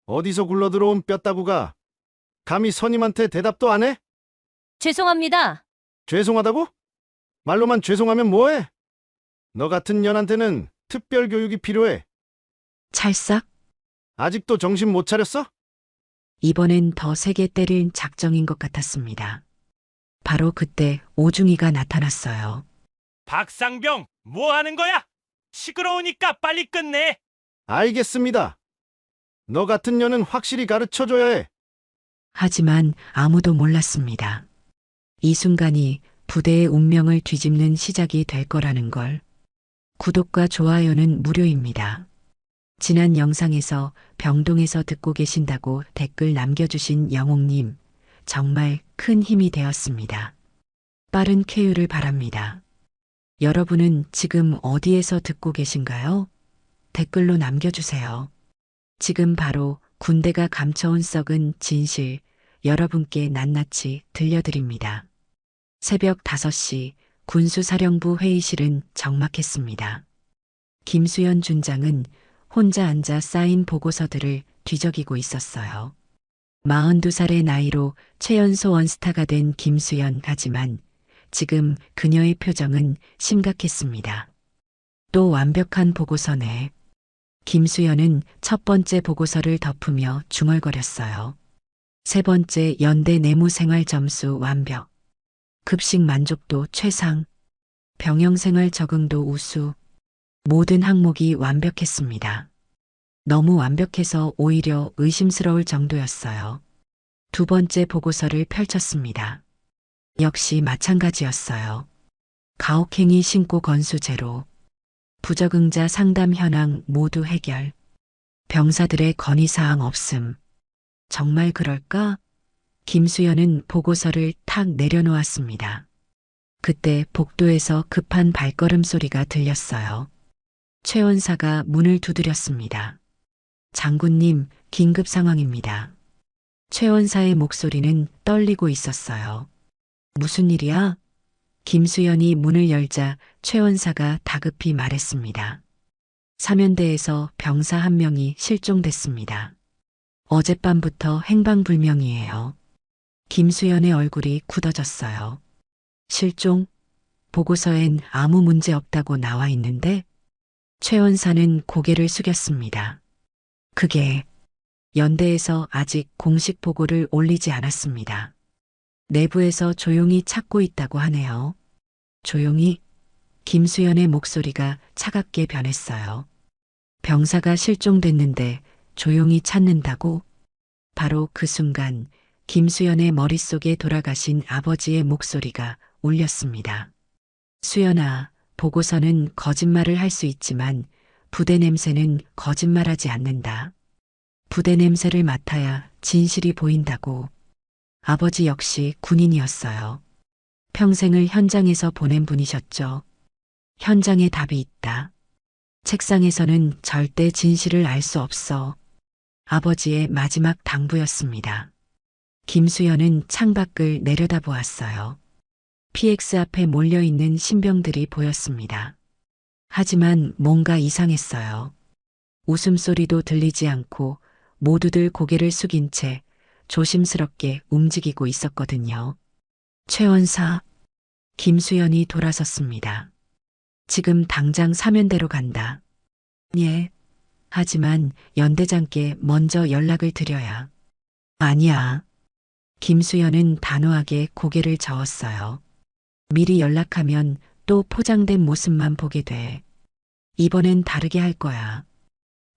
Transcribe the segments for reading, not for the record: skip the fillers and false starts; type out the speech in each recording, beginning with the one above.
어디서 굴러들어온 뼈다구가 감히 선임한테 대답도 안 해? 죄송합니다. 죄송하다고? 말로만 죄송하면 뭐해? 너 같은 년한테는 특별 교육이 필요해. 찰싹? 아직도 정신 못 차렸어? 이번엔 더 세게 때릴 작정인 것 같았습니다. 바로 그때 오중이가 나타났어요. 박상병, 뭐 하는 거야? 시끄러우니까 빨리 끝내. 알겠습니다. 너 같은 년은 확실히 가르쳐줘야 해. 하지만 아무도 몰랐습니다. 이 순간이 부대의 운명을 뒤집는 시작이 될 거라는 걸. 구독과 좋아요는 무료입니다. 지난 영상에서 병동에서 듣고 계신다고 댓글 남겨주신 영옥님, 정말 큰 힘이 되었습니다. 빠른 쾌유를 바랍니다. 여러분은 지금 어디에서 듣고 계신가요? 댓글로 남겨주세요. 지금 바로 군대가 감춰온 썩은 진실, 여러분께 낱낱이 들려드립니다. 새벽 5시 군수사령부 회의실은 적막했습니다. 김수연 준장은 혼자 앉아 쌓인 보고서들을 뒤적이고 있었어요. 42살의 나이로 최연소 원스타가 된 김수연 하지만 지금 그녀의 표정은 심각했습니다. 또 완벽한 보고서네. 김수연은 첫 번째 보고서를 덮으며 중얼거렸어요. 세 번째 연대 내무생활 점수 완벽. 급식 만족도 최상. 병영생활 적응도 우수. 모든 항목이 완벽했습니다. 너무 완벽해서 오히려 의심스러울 정도였어요. 두 번째 보고서를 펼쳤습니다. 역시 마찬가지였어요. 가혹행위 신고 건수 제로. 부적응자 상담 현황 모두 해결. 병사들의 건의사항 없음. 정말 그럴까? 김수연은 보고서를 탁 내려놓았습니다. 그때 복도에서 급한 발걸음 소리가 들렸어요. 최 원사가 문을 두드렸습니다. 장군님, 긴급 상황입니다. 최 원사의 목소리는 떨리고 있었어요. 무슨 일이야? 김수연이 문을 열자 최 원사가 다급히 말했습니다. 사면대에서 병사 한 명이 실종됐습니다. 어젯밤부터 행방불명이에요. 김수연의 얼굴이 굳어졌어요. 실종? 보고서엔 아무 문제 없다고 나와 있는데? 최 원사는 고개를 숙였습니다. 그게 연대에서 아직 공식 보고를 올리지 않았습니다. 내부에서 조용히 찾고 있다고 하네요. 조용히? 김수연의 목소리가 차갑게 변했어요. 병사가 실종됐는데 조용히 찾는다고? 바로 그 순간 김수연의 머릿속에 돌아가신 아버지의 목소리가 울렸습니다. 수연아, 보고서는 거짓말을 할 수 있지만 부대 냄새는 거짓말하지 않는다. 부대 냄새를 맡아야 진실이 보인다고. 아버지 역시 군인이었어요. 평생을 현장에서 보낸 분이셨죠. 현장에 답이 있다. 책상에서는 절대 진실을 알 수 없어. 아버지의 마지막 당부였습니다. 김수연은 창밖을 내려다보았어요. PX 앞에 몰려있는 신병들이 보였습니다. 하지만 뭔가 이상했어요. 웃음소리도 들리지 않고 모두들 고개를 숙인 채 조심스럽게 움직이고 있었거든요. 최 원사, 김수연이 돌아섰습니다. 지금 당장 사면대로 간다. 예. 하지만 연대장께 먼저 연락을 드려야. 아니야. 김수연은 단호하게 고개를 저었어요. 미리 연락하면 또 포장된 모습만 보게 돼. 이번엔 다르게 할 거야.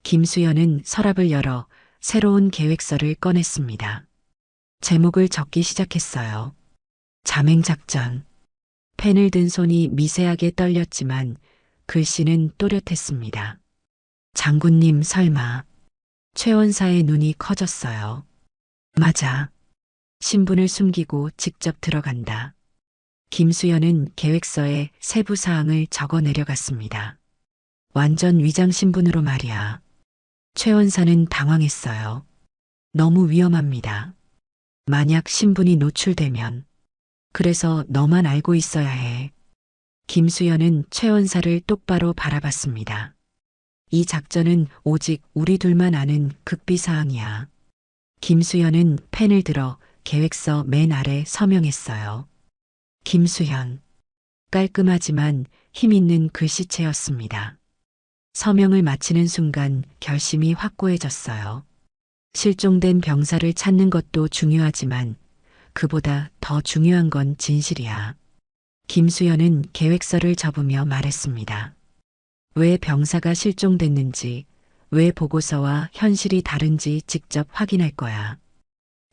김수연은 서랍을 열어 새로운 계획서를 꺼냈습니다. 제목을 적기 시작했어요. 자맹작전. 펜을 든 손이 미세하게 떨렸지만 글씨는 또렷했습니다. 장군님 설마. 최 원사의 눈이 커졌어요. 맞아. 신분을 숨기고 직접 들어간다. 김수연은 계획서에 세부 사항을 적어 내려갔습니다. 완전 위장 신분으로 말이야. 최 원사는 당황했어요. 너무 위험합니다. 만약 신분이 노출되면. 그래서 너만 알고 있어야 해. 김수연은 최 원사를 똑바로 바라봤습니다. 이 작전은 오직 우리 둘만 아는 극비사항이야. 김수현은 펜을 들어 계획서 맨 아래 서명했어요. 김수현. 깔끔하지만 힘있는 글씨체였습니다. 서명을 마치는 순간 결심이 확고해졌어요. 실종된 병사를 찾는 것도 중요하지만 그보다 더 중요한 건 진실이야. 김수현은 계획서를 접으며 말했습니다. 왜 병사가 실종됐는지, 왜 보고서와 현실이 다른지 직접 확인할 거야.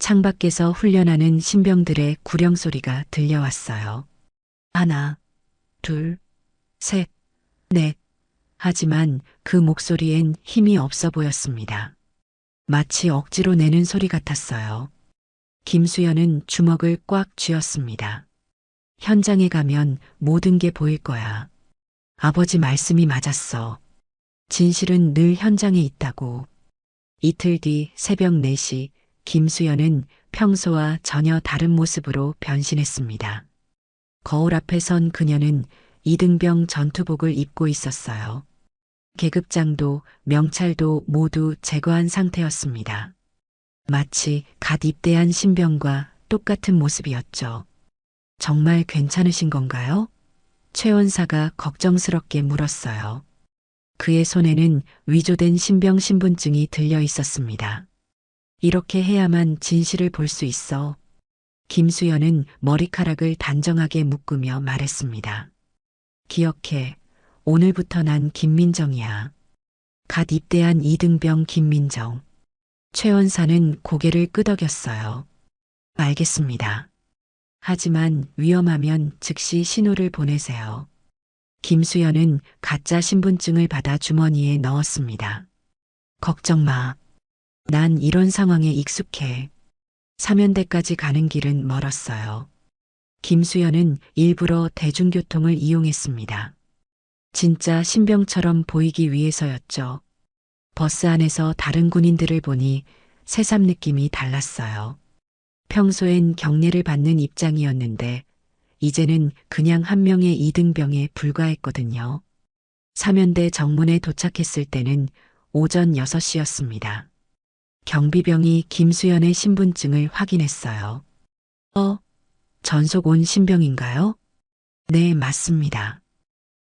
창밖에서 훈련하는 신병들의 구령 소리가 들려왔어요. 하나, 둘, 셋, 넷. 하지만 그 목소리엔 힘이 없어 보였습니다. 마치 억지로 내는 소리 같았어요. 김수현은 주먹을 꽉 쥐었습니다. 현장에 가면 모든 게 보일 거야. 아버지 말씀이 맞았어. 진실은 늘 현장에 있다고. 이틀 뒤 새벽 4시 김수현은 평소와 전혀 다른 모습으로 변신했습니다. 거울 앞에 선 그녀는 이등병 전투복을 입고 있었어요. 계급장도 명찰도 모두 제거한 상태였습니다. 마치 갓 입대한 신병과 똑같은 모습이었죠. 정말 괜찮으신 건가요? 최 원사가 걱정스럽게 물었어요. 그의 손에는 위조된 신병 신분증이 들려 있었습니다. 이렇게 해야만 진실을 볼 수 있어. 김수현은 머리카락을 단정하게 묶으며 말했습니다. 기억해. 오늘부터 난 김민정이야. 갓 입대한 이등병 김민정. 최 원사는 고개를 끄덕였어요. 알겠습니다. 하지만 위험하면 즉시 신호를 보내세요. 김수현은 가짜 신분증을 받아 주머니에 넣었습니다. 걱정 마. 난 이런 상황에 익숙해. 사면대까지 가는 길은 멀었어요. 김수현은 일부러 대중교통을 이용했습니다. 진짜 신병처럼 보이기 위해서였죠. 버스 안에서 다른 군인들을 보니 새삼 느낌이 달랐어요. 평소엔 경례를 받는 입장이었는데 이제는 그냥 한 명의 이등병에 불과했거든요. 사면대 정문에 도착했을 때는 오전 6시였습니다. 경비병이 김수현의 신분증을 확인했어요. 전속 온 신병인가요? 네, 맞습니다.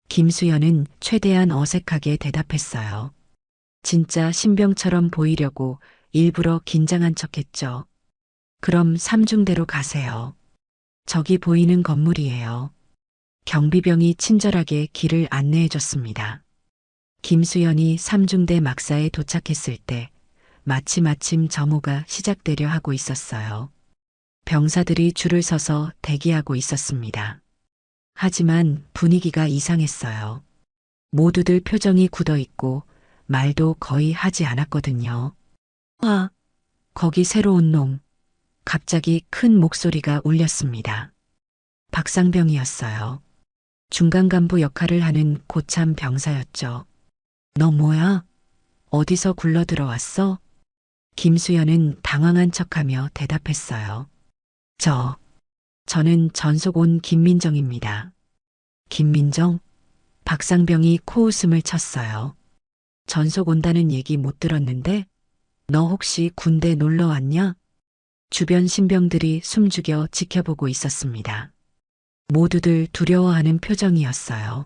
김수현은 최대한 어색하게 대답했어요. 진짜 신병처럼 보이려고 일부러 긴장한 척했죠. 그럼 삼중대로 가세요. 저기 보이는 건물이에요. 경비병이 친절하게 길을 안내해 줬습니다. 김수현이 삼중대 막사에 도착했을 때 마침 점호가 시작되려 하고 있었어요. 병사들이 줄을 서서 대기하고 있었습니다. 하지만 분위기가 이상했어요. 모두들 표정이 굳어 있고 말도 거의 하지 않았거든요. 거기 새로운 놈. 갑자기 큰 목소리가 울렸습니다. 박상병이었어요. 중간 간부 역할을 하는 고참 병사였죠. 너 뭐야? 어디서 굴러 들어왔어? 김수현은 당황한 척하며 대답했어요. 저는 전속 온 김민정입니다. 김민정? 박상병이 코웃음을 쳤어요. 전속 온다는 얘기 못 들었는데? 너 혹시 군대 놀러 왔냐? 주변 신병들이 숨죽여 지켜보고 있었습니다. 모두들 두려워하는 표정이었어요.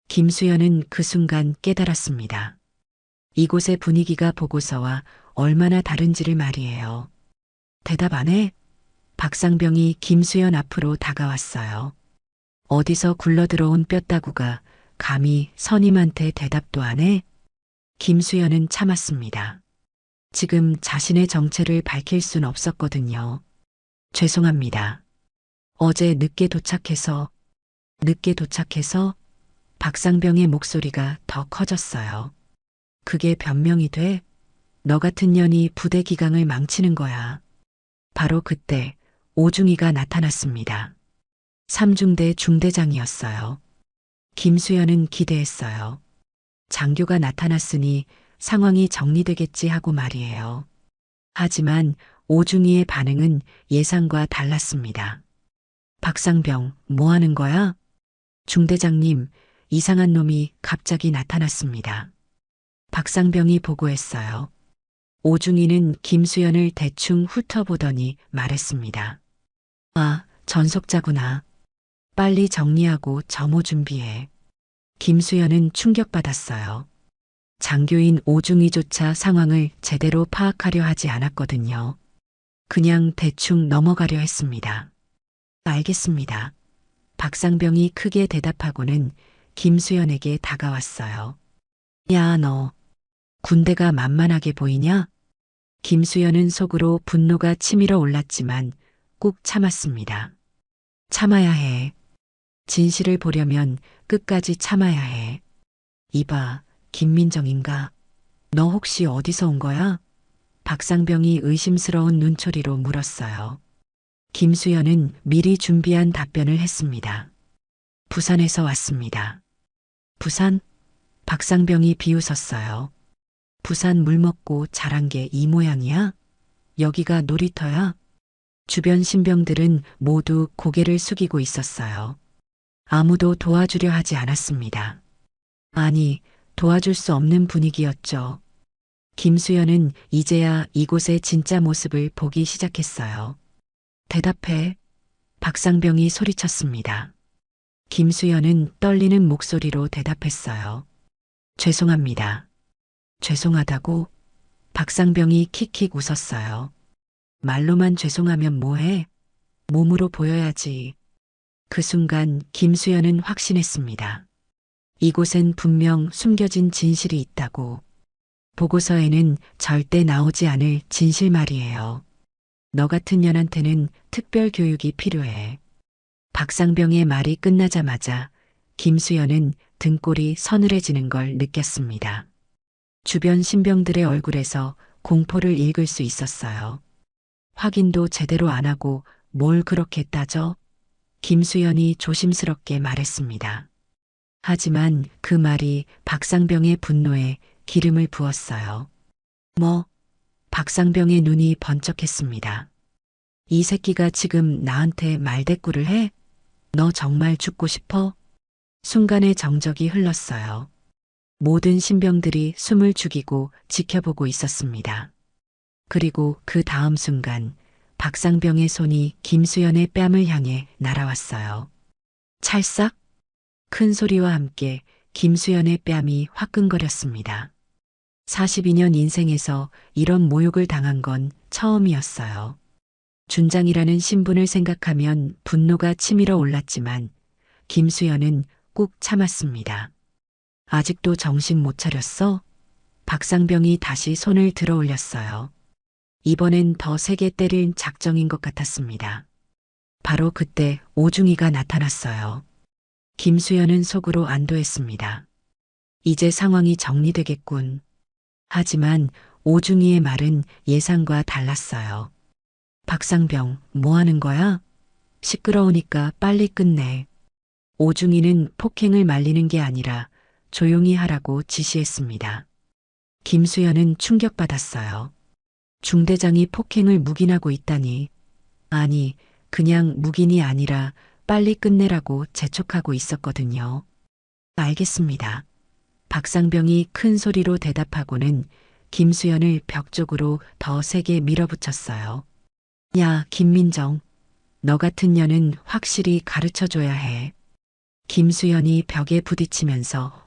김수현은 그 순간 깨달았습니다. 이곳의 분위기가 보고서와 얼마나 다른지를 말이에요. 대답 안 해? 박상병이 김수현 앞으로 다가왔어요. 어디서 굴러들어온 뼈다구가 감히 선임한테 대답도 안 해? 김수현은 참았습니다. 지금 자신의 정체를 밝힐 순 없었거든요. 죄송합니다. 어제 늦게 도착해서 박상병의 목소리가 더 커졌어요. 그게 변명이 돼? 너 같은 년이 부대 기강을 망치는 거야. 바로 그때 오중이가 나타났습니다. 삼중대 중대장이었어요. 김수현은 기대했어요. 장교가 나타났으니 상황이 정리되겠지 하고 말이에요. 하지만 오중이의 반응은 예상과 달랐습니다. 박상병, 뭐 하는 거야? 중대장님, 이상한 놈이 갑자기 나타났습니다. 박상병이 보고했어요. 오중이는 김수연을 대충 훑어보더니 말했습니다. 아, 전속자구나. 빨리 정리하고 점호 준비해. 김수연은 충격받았어요. 장교인 오중이조차 상황을 제대로 파악하려 하지 않았거든요. 그냥 대충 넘어가려 했습니다. 알겠습니다. 박상병이 크게 대답하고는 김수연에게 다가왔어요. 야, 너 군대가 만만하게 보이냐? 김수연은 속으로 분노가 치밀어 올랐지만 꾹 참았습니다. 참아야 해. 진실을 보려면 끝까지 참아야 해. 이봐, 김민정인가? 너 혹시 어디서 온 거야? 박상병이 의심스러운 눈초리로 물었어요. 김수연은 미리 준비한 답변을 했습니다. 부산에서 왔습니다. 부산? 박상병이 비웃었어요. 부산 물 먹고 자란 게 이 모양이야? 여기가 놀이터야? 주변 신병들은 모두 고개를 숙이고 있었어요. 아무도 도와주려 하지 않았습니다. 아니, 도와줄 수 없는 분위기였죠. 김수연은 이제야 이곳의 진짜 모습을 보기 시작했어요. 대답해. 박상병이 소리쳤습니다. 김수연은 떨리는 목소리로 대답했어요. 죄송합니다. 죄송하다고? 박상병이 킥킥 웃었어요. 말로만 죄송하면 뭐해? 몸으로 보여야지. 그 순간 김수연은 확신했습니다. 이곳엔 분명 숨겨진 진실이 있다고. 보고서에는 절대 나오지 않을 진실 말이에요. 너 같은 년한테는 특별 교육이 필요해. 박상병의 말이 끝나자마자 김수연은 등골이 서늘해지는 걸 느꼈습니다. 주변 신병들의 얼굴에서 공포를 읽을 수 있었어요. 확인도 제대로 안 하고 뭘 그렇게 따져? 김수연이 조심스럽게 말했습니다. 하지만 그 말이 박상병의 분노에 기름을 부었어요. 뭐? 박상병의 눈이 번쩍했습니다. 이 새끼가 지금 나한테 말대꾸를 해? 너 정말 죽고 싶어? 순간의 정적이 흘렀어요. 모든 신병들이 숨을 죽이고 지켜보고 있었습니다. 그리고 그 다음 순간 박상병의 손이 김수연의 뺨을 향해 날아왔어요. 찰싹! 큰 소리와 함께 김수연의 뺨이 화끈거렸습니다. 42년 인생에서 이런 모욕을 당한 건 처음이었어요. 준장이라는 신분을 생각하면 분노가 치밀어 올랐지만 김수연은 꾹 참았습니다. 아직도 정신 못 차렸어? 박상병이 다시 손을 들어 올렸어요. 이번엔 더 세게 때릴 작정인 것 같았습니다. 바로 그때 오중이가 나타났어요. 김수연은 속으로 안도했습니다. 이제 상황이 정리되겠군. 하지만 오중이의 말은 예상과 달랐어요. 박상병, 뭐 하는 거야? 시끄러우니까 빨리 끝내. 오중이는 폭행을 말리는 게 아니라 조용히 하라고 지시했습니다. 김수연은 충격받았어요. 중대장이 폭행을 묵인하고 있다니. 아니, 그냥 묵인이 아니라 빨리 끝내라고 재촉하고 있었거든요. 알겠습니다. 박상병이 큰 소리로 대답하고는 김수연을 벽 쪽으로 더 세게 밀어붙였어요. 야, 김민정. 너 같은 년은 확실히 가르쳐줘야 해. 김수연이 벽에 부딪히면서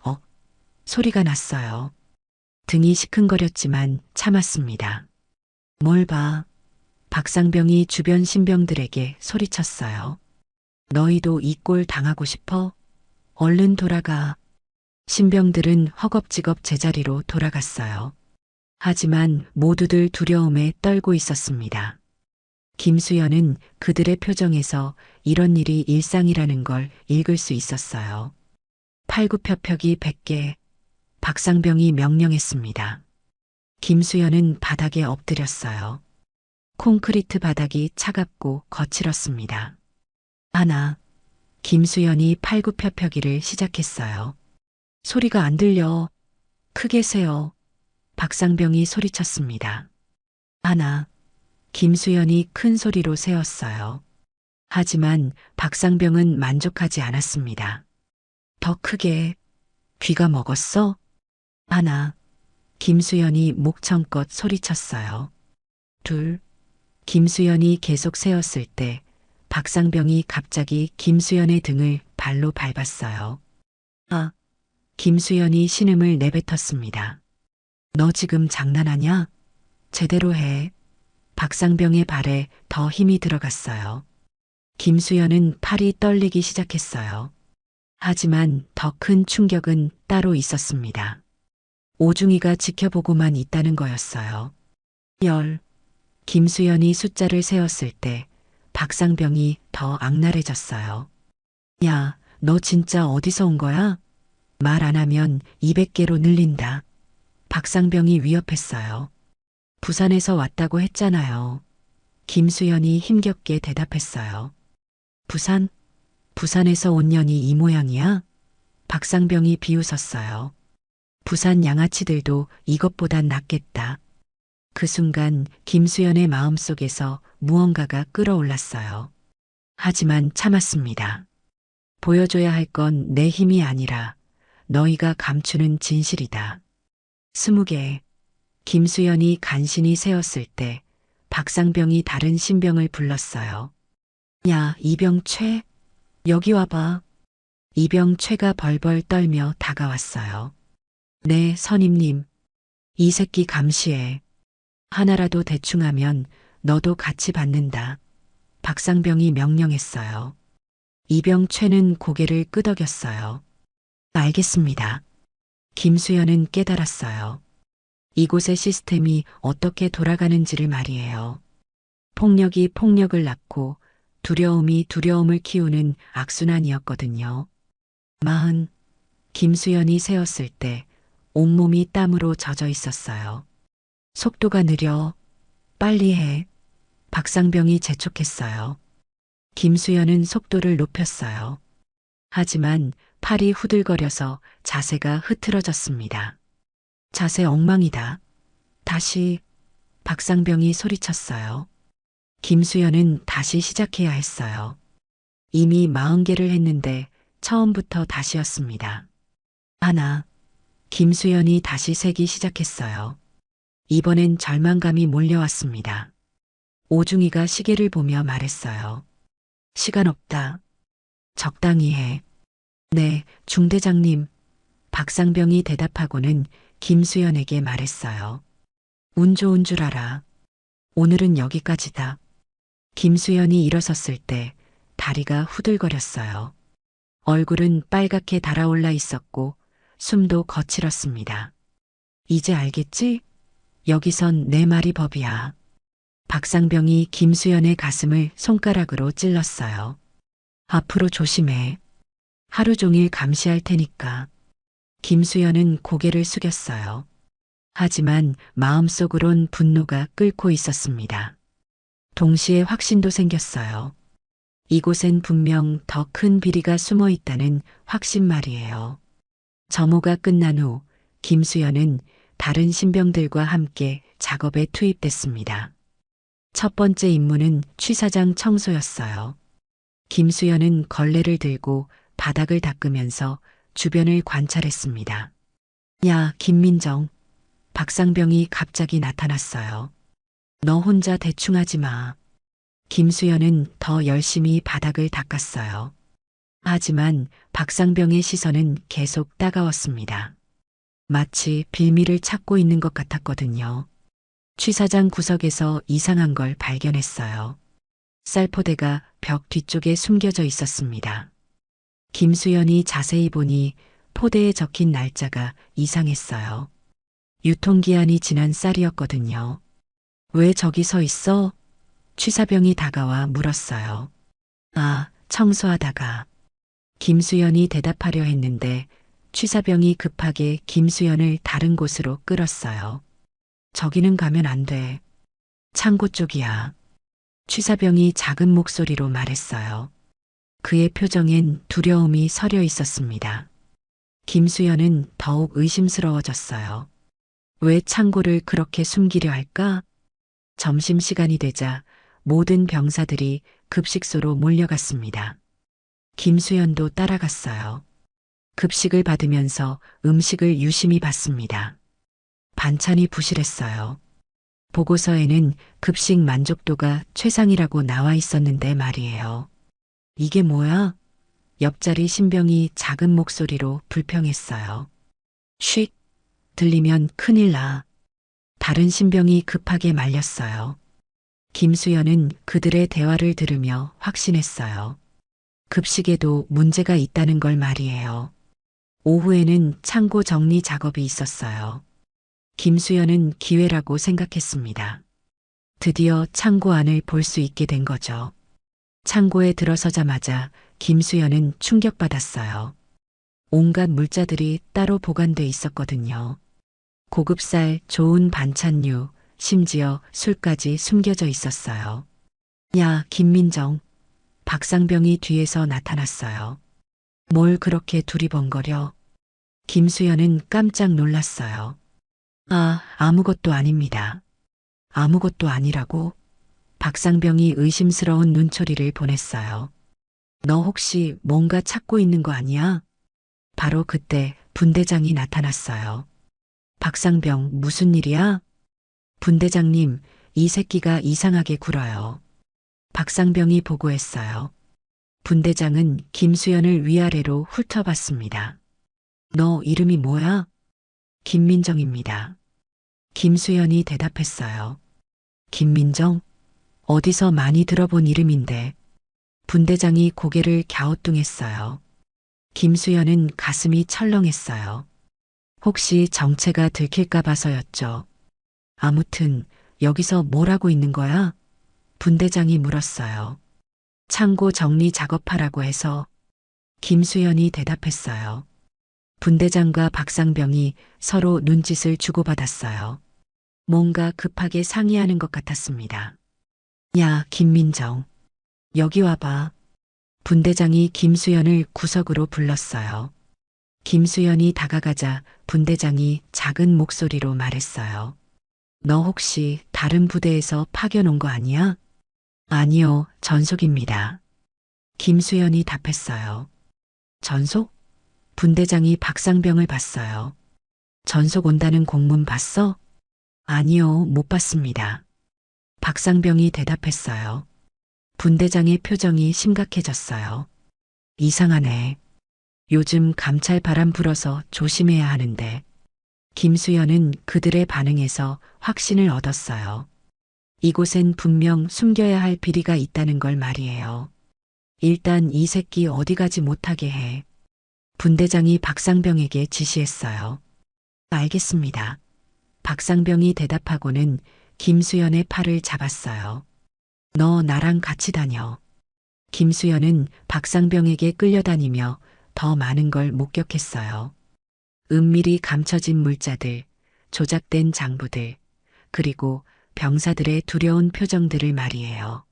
소리가 났어요. 등이 시큰거렸지만 참았습니다. 뭘 봐. 박상병이 주변 신병들에게 소리쳤어요. 너희도 이 꼴 당하고 싶어? 얼른 돌아가. 신병들은 허겁지겁 제자리로 돌아갔어요. 하지만 모두들 두려움에 떨고 있었습니다. 김수연은 그들의 표정에서 이런 일이 일상이라는 걸 읽을 수 있었어요. 팔굽혀펴기 100개. 박상병이 명령했습니다. 김수연은 바닥에 엎드렸어요. 콘크리트 바닥이 차갑고 거칠었습니다. 하나. 김수연이 팔굽혀펴기를 시작했어요. 소리가 안 들려. 크게 세요. 박상병이 소리쳤습니다. 하나. 김수연이 큰 소리로 세었어요. 하지만 박상병은 만족하지 않았습니다. 더 크게. 귀가 먹었어? 하나. 김수연이 목청껏 소리쳤어요. 둘. 김수연이 계속 세었을 때 박상병이 갑자기 김수연의 등을 발로 밟았어요. 아! 김수연이 신음을 내뱉었습니다. 너 지금 장난하냐? 제대로 해. 박상병의 발에 더 힘이 들어갔어요. 김수연은 팔이 떨리기 시작했어요. 하지만 더 큰 충격은 따로 있었습니다. 오중이가 지켜보고만 있다는 거였어요. 10. 김수연이 숫자를 세었을 때 박상병이 더 악랄해졌어요. 야, 너 진짜 어디서 온 거야? 말 안 하면 200개로 늘린다. 박상병이 위협했어요. 부산에서 왔다고 했잖아요. 김수연이 힘겹게 대답했어요. 부산? 부산에서 온 년이 이 모양이야? 박상병이 비웃었어요. 부산 양아치들도 이것보단 낫겠다. 그 순간 김수연의 마음속에서 무언가가 끌어올랐어요. 하지만 참았습니다. 보여줘야 할 건 내 힘이 아니라 너희가 감추는 진실이다. 20개. 김수연이 간신히 세었을 때 박상병이 다른 신병을 불렀어요. 야, 이병최, 여기 와봐. 이병최가 벌벌 떨며 다가왔어요. 네, 선임님. 이 새끼 감시해. 하나라도 대충 하면 너도 같이 받는다. 박상병이 명령했어요. 이병최는 고개를 끄덕였어요. 알겠습니다. 김수연은 깨달았어요. 이곳의 시스템이 어떻게 돌아가는지를 말이에요. 폭력이 폭력을 낳고 두려움이 두려움을 키우는 악순환이었거든요. 40. 김수연이 세었을 때 온몸이 땀으로 젖어 있었어요. 속도가 느려. 빨리 해. 박상병이 재촉했어요. 김수연은 속도를 높였어요. 하지만 팔이 후들거려서 자세가 흐트러졌습니다. 자세 엉망이다. 다시. 박상병이 소리쳤어요. 김수연은 다시 시작해야 했어요. 이미 40개를 했는데 처음부터 다시였습니다. 하나. 김수연이 다시 세기 시작했어요. 이번엔 절망감이 몰려왔습니다. 오중이가 시계를 보며 말했어요. 시간 없다. 적당히 해. 네, 중대장님. 박상병이 대답하고는 김수연에게 말했어요. 운 좋은 줄 알아. 오늘은 여기까지다. 김수연이 일어섰을 때 다리가 후들거렸어요. 얼굴은 빨갛게 달아올라 있었고 숨도 거칠었습니다. 이제 알겠지? 여기선 내 말이 법이야. 박상병이 김수연의 가슴을 손가락으로 찔렀어요. 앞으로 조심해. 하루 종일 감시할 테니까. 김수연은 고개를 숙였어요. 하지만 마음속으론 분노가 끓고 있었습니다. 동시에 확신도 생겼어요. 이곳엔 분명 더 큰 비리가 숨어 있다는 확신 말이에요. 점호가 끝난 후 김수연은 다른 신병들과 함께 작업에 투입됐습니다. 첫 번째 임무는 취사장 청소였어요. 김수연은 걸레를 들고 바닥을 닦으면서 주변을 관찰했습니다. 야, 김민정. 박상병이 갑자기 나타났어요. 너 혼자 대충 하지 마. 김수연은 더 열심히 바닥을 닦았어요. 하지만 박상병의 시선은 계속 따가웠습니다. 마치 빌미를 찾고 있는 것 같았거든요. 취사장 구석에서 이상한 걸 발견했어요. 쌀포대가 벽 뒤쪽에 숨겨져 있었습니다. 김수연이 자세히 보니 포대에 적힌 날짜가 이상했어요. 유통기한이 지난 쌀이었거든요. 왜 저기 서 있어? 취사병이 다가와 물었어요. 아, 청소하다가. 김수연이 대답하려 했는데 취사병이 급하게 김수연을 다른 곳으로 끌었어요. 저기는 가면 안 돼. 창고 쪽이야. 취사병이 작은 목소리로 말했어요. 그의 표정엔 두려움이 서려 있었습니다. 김수연은 더욱 의심스러워졌어요. 왜 창고를 그렇게 숨기려 할까? 점심시간이 되자 모든 병사들이 급식소로 몰려갔습니다. 김수연도 따라갔어요. 급식을 받으면서 음식을 유심히 봤습니다. 반찬이 부실했어요. 보고서에는 급식 만족도가 최상이라고 나와 있었는데 말이에요. 이게 뭐야? 옆자리 신병이 작은 목소리로 불평했어요. 쉿! 들리면 큰일 나. 다른 신병이 급하게 말렸어요. 김수연은 그들의 대화를 들으며 확신했어요. 급식에도 문제가 있다는 걸 말이에요. 오후에는 창고 정리 작업이 있었어요. 김수연은 기회라고 생각했습니다. 드디어 창고 안을 볼 수 있게 된 거죠. 창고에 들어서자마자 김수연은 충격받았어요. 온갖 물자들이 따로 보관돼 있었거든요. 고급쌀, 좋은 반찬류, 심지어 술까지 숨겨져 있었어요. 야, 김민정. 박상병이 뒤에서 나타났어요. 뭘 그렇게 두리번거려? 김수연은 깜짝 놀랐어요. 아무것도 아닙니다. 아무것도 아니라고? 박상병이 의심스러운 눈초리를 보냈어요. 너 혹시 뭔가 찾고 있는 거 아니야? 바로 그때 분대장이 나타났어요. 박상병, 무슨 일이야? 분대장님, 이 새끼가 이상하게 굴어요. 박상병이 보고했어요. 분대장은 김수연을 위아래로 훑어봤습니다. 너 이름이 뭐야? 김민정입니다. 김수연이 대답했어요. 김민정? 어디서 많이 들어본 이름인데. 분대장이 고개를 갸우뚱했어요. 김수연은 가슴이 철렁했어요. 혹시 정체가 들킬까 봐서였죠. 아무튼 여기서 뭘 하고 있는 거야? 분대장이 물었어요. 창고 정리 작업하라고 해서. 김수연이 대답했어요. 분대장과 박상병이 서로 눈짓을 주고받았어요. 뭔가 급하게 상의하는 것 같았습니다. 야, 김민정. 여기 와봐. 분대장이 김수연을 구석으로 불렀어요. 김수연이 다가가자 분대장이 작은 목소리로 말했어요. 너 혹시 다른 부대에서 파견 온 거 아니야? 아니요, 전속입니다. 김수연이 답했어요. 전속? 분대장이 박상병을 봤어요. 전속 온다는 공문 봤어? 아니요, 못 봤습니다. 박상병이 대답했어요. 분대장의 표정이 심각해졌어요. 이상하네. 요즘 감찰 바람 불어서 조심해야 하는데. 김수연은 그들의 반응에서 확신을 얻었어요. 이곳엔 분명 숨겨야 할 비리가 있다는 걸 말이에요. 일단 이 새끼 어디 가지 못하게 해. 분대장이 박상병에게 지시했어요. 알겠습니다. 박상병이 대답하고는 김수연의 팔을 잡았어요. 너 나랑 같이 다녀. 김수연은 박상병에게 끌려다니며 더 많은 걸 목격했어요. 은밀히 감춰진 물자들, 조작된 장부들, 그리고 병사들의 두려운 표정들을 말이에요.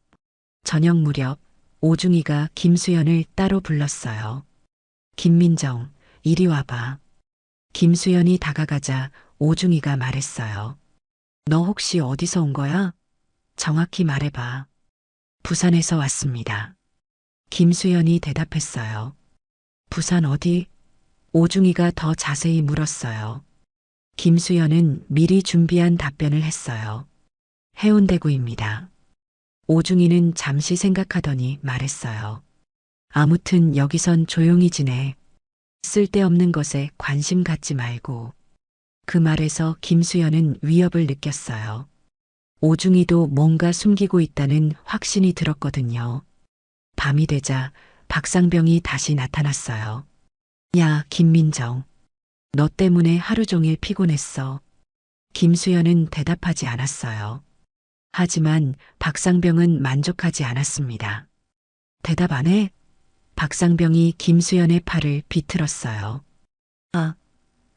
저녁 무렵 오중이가 김수연을 따로 불렀어요. 김민정, 이리 와봐. 김수연이 다가가자 오중이가 말했어요. 너 혹시 어디서 온 거야? 정확히 말해봐. 부산에서 왔습니다. 김수연이 대답했어요. 부산 어디? 오중이가 더 자세히 물었어요. 김수연은 미리 준비한 답변을 했어요. 해운대구입니다. 오중이는 잠시 생각하더니 말했어요. 아무튼 여기선 조용히 지내. 쓸데없는 것에 관심 갖지 말고. 그 말에서 김수연은 위협을 느꼈어요. 오중이도 뭔가 숨기고 있다는 확신이 들었거든요. 밤이 되자 박상병이 다시 나타났어요. 야, 김민정. 너 때문에 하루 종일 피곤했어. 김수연은 대답하지 않았어요. 하지만 박상병은 만족하지 않았습니다. 대답 안 해? 박상병이 김수연의 팔을 비틀었어요.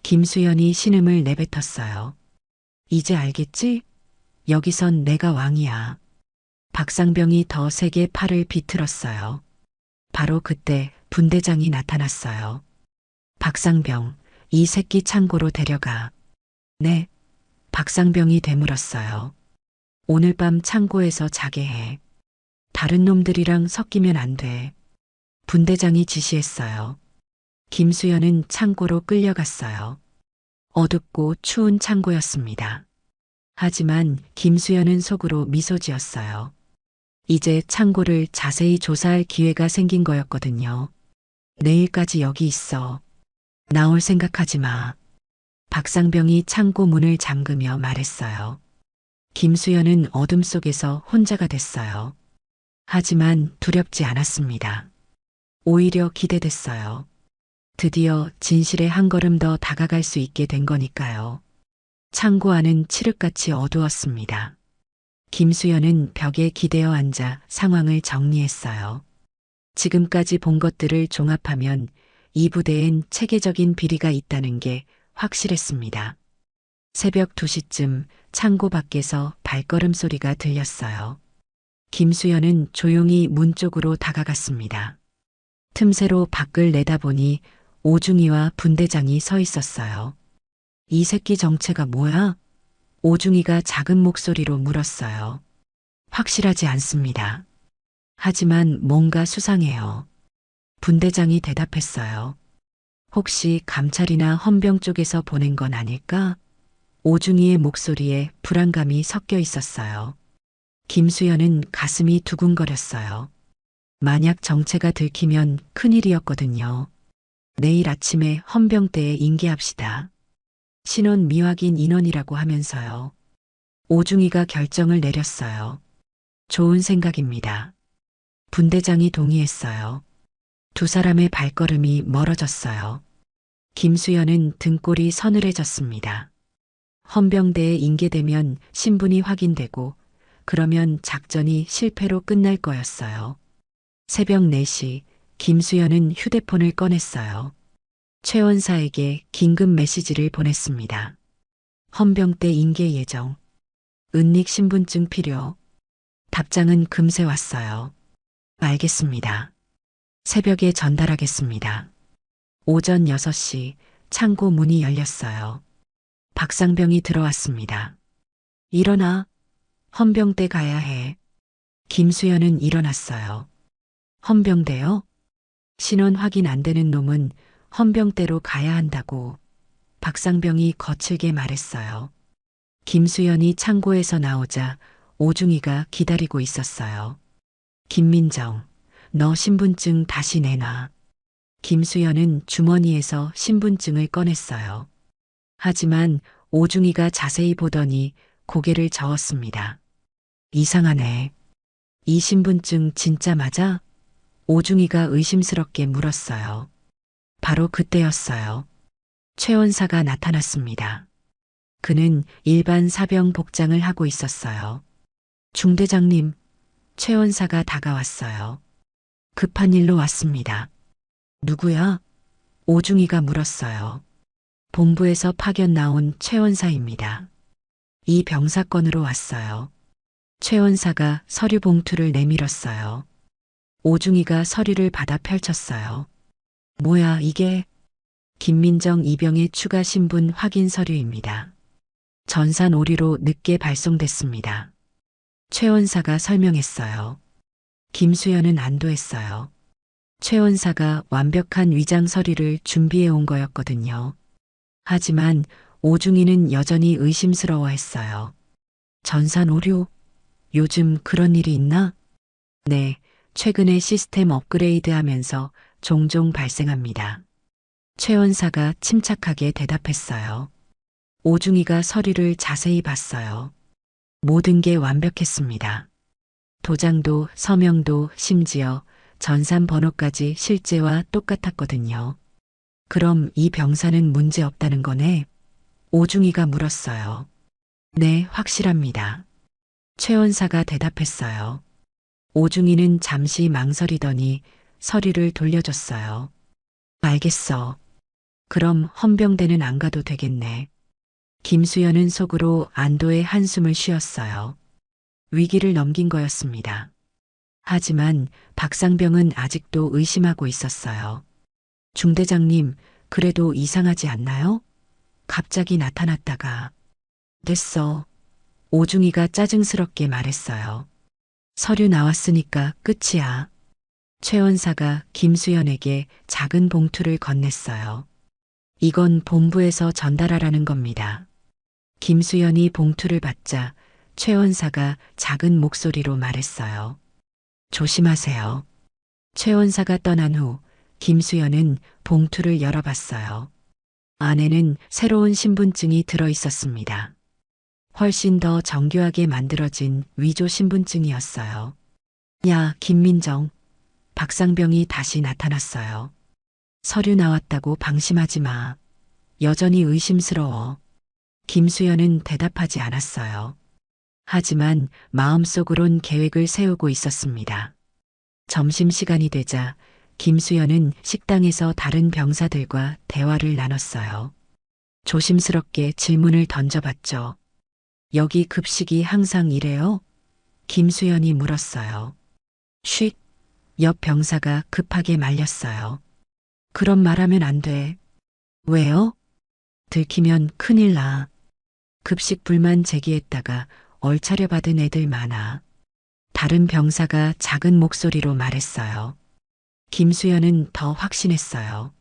김수연이 신음을 내뱉었어요. 이제 알겠지? 여기선 내가 왕이야. 박상병이 더 세게 팔을 비틀었어요. 바로 그때 분대장이 나타났어요. 박상병, 이 새끼 창고로 데려가. 네. 박상병이 되물었어요. 오늘 밤 창고에서 자게 해. 다른 놈들이랑 섞이면 안 돼. 분대장이 지시했어요. 김수연은 창고로 끌려갔어요. 어둡고 추운 창고였습니다. 하지만 김수연은 속으로 미소 지었어요. 이제 창고를 자세히 조사할 기회가 생긴 거였거든요. 내일까지 여기 있어. 나올 생각하지 마. 박상병이 창고 문을 잠그며 말했어요. 김수연은 어둠 속에서 혼자가 됐어요. 하지만 두렵지 않았습니다. 오히려 기대됐어요. 드디어 진실에 한 걸음 더 다가갈 수 있게 된 거니까요. 창고 안은 칠흑같이 어두웠습니다. 김수연은 벽에 기대어 앉아 상황을 정리했어요. 지금까지 본 것들을 종합하면 이 부대엔 체계적인 비리가 있다는 게 확실했습니다. 새벽 2시쯤 창고 밖에서 발걸음 소리가 들렸어요. 김수연은 조용히 문 쪽으로 다가갔습니다. 틈새로 밖을 내다보니 오중이와 분대장이 서 있었어요. 이 새끼 정체가 뭐야? 오중이가 작은 목소리로 물었어요. 확실하지 않습니다. 하지만 뭔가 수상해요. 분대장이 대답했어요. 혹시 감찰이나 헌병 쪽에서 보낸 건 아닐까? 오중이의 목소리에 불안감이 섞여 있었어요. 김수연은 가슴이 두근거렸어요. 만약 정체가 들키면 큰일이었거든요. 내일 아침에 헌병대에 인계합시다. 신원 미확인 인원이라고 하면서요. 오중이가 결정을 내렸어요. 좋은 생각입니다. 분대장이 동의했어요. 두 사람의 발걸음이 멀어졌어요. 김수연은 등골이 서늘해졌습니다. 헌병대에 인계되면 신분이 확인되고 그러면 작전이 실패로 끝날 거였어요. 새벽 4시 김수연은 휴대폰을 꺼냈어요. 최 원사에게 긴급 메시지를 보냈습니다. 헌병대 인계 예정. 은닉 신분증 필요. 답장은 금세 왔어요. 알겠습니다. 새벽에 전달하겠습니다. 오전 6시 창고 문이 열렸어요. 박상병이 들어왔습니다. 일어나. 헌병대 가야 해. 김수연은 일어났어요. 헌병대요? 신원 확인 안 되는 놈은 헌병대로 가야 한다고 박상병이 거칠게 말했어요. 김수연이 창고에서 나오자 오중이가 기다리고 있었어요. 김민정, 너 신분증 다시 내놔. 김수연은 주머니에서 신분증을 꺼냈어요. 하지만 오중이가 자세히 보더니 고개를 저었습니다. 이상하네. 이 신분증 진짜 맞아? 오중이가 의심스럽게 물었어요. 바로 그때였어요. 최 원사가 나타났습니다. 그는 일반 사병 복장을 하고 있었어요. 중대장님, 최 원사가 다가왔어요. 급한 일로 왔습니다. 누구야? 오중이가 물었어요. 본부에서 파견 나온 최 원사입니다. 이 병사건으로 왔어요. 최 원사가 서류 봉투를 내밀었어요. 오중이가 서류를 받아 펼쳤어요. 뭐야 이게? 김민정 이병의 추가 신분 확인 서류입니다. 전산 오류로 늦게 발송됐습니다. 최 원사가 설명했어요. 김수연은 안도했어요. 최 원사가 완벽한 위장 서류를 준비해 온 거였거든요. 하지만 오중이는 여전히 의심스러워했어요. 전산 오류? 요즘 그런 일이 있나? 네, 최근에 시스템 업그레이드 하면서 종종 발생합니다. 최 원사가 침착하게 대답했어요. 오중이가 서류를 자세히 봤어요. 모든 게 완벽했습니다. 도장도 서명도 심지어 전산 번호까지 실제와 똑같았거든요. 그럼 이 병사는 문제 없다는 거네? 오중이가 물었어요. 네, 확실합니다. 최 원사가 대답했어요. 오중이는 잠시 망설이더니 서류를 돌려줬어요. 알겠어. 그럼 헌병대는 안 가도 되겠네. 김수연은 속으로 안도의 한숨을 쉬었어요. 위기를 넘긴 거였습니다. 하지만 박상병은 아직도 의심하고 있었어요. 중대장님, 그래도 이상하지 않나요? 갑자기 나타났다가. 됐어. 오중이가 짜증스럽게 말했어요. 서류 나왔으니까 끝이야. 최 원사가 김수연에게 작은 봉투를 건넸어요. 이건 본부에서 전달하라는 겁니다. 김수연이 봉투를 받자 최 원사가 작은 목소리로 말했어요. 조심하세요. 최 원사가 떠난 후 김수연은 봉투를 열어봤어요. 안에는 새로운 신분증이 들어 있었습니다. 훨씬 더 정교하게 만들어진 위조 신분증이었어요. 야, 김민정. 박상병이 다시 나타났어요. 서류 나왔다고 방심하지 마. 여전히 의심스러워. 김수연은 대답하지 않았어요. 하지만 마음속으론 계획을 세우고 있었습니다. 점심시간이 되자 김수연은 식당에서 다른 병사들과 대화를 나눴어요. 조심스럽게 질문을 던져봤죠. 여기 급식이 항상 이래요? 김수연이 물었어요. 쉿! 옆 병사가 급하게 말렸어요. 그런 말하면 안 돼. 왜요? 들키면 큰일 나. 급식 불만 제기했다가 얼차려 받은 애들 많아. 다른 병사가 작은 목소리로 말했어요. 김수연은 더 확신했어요.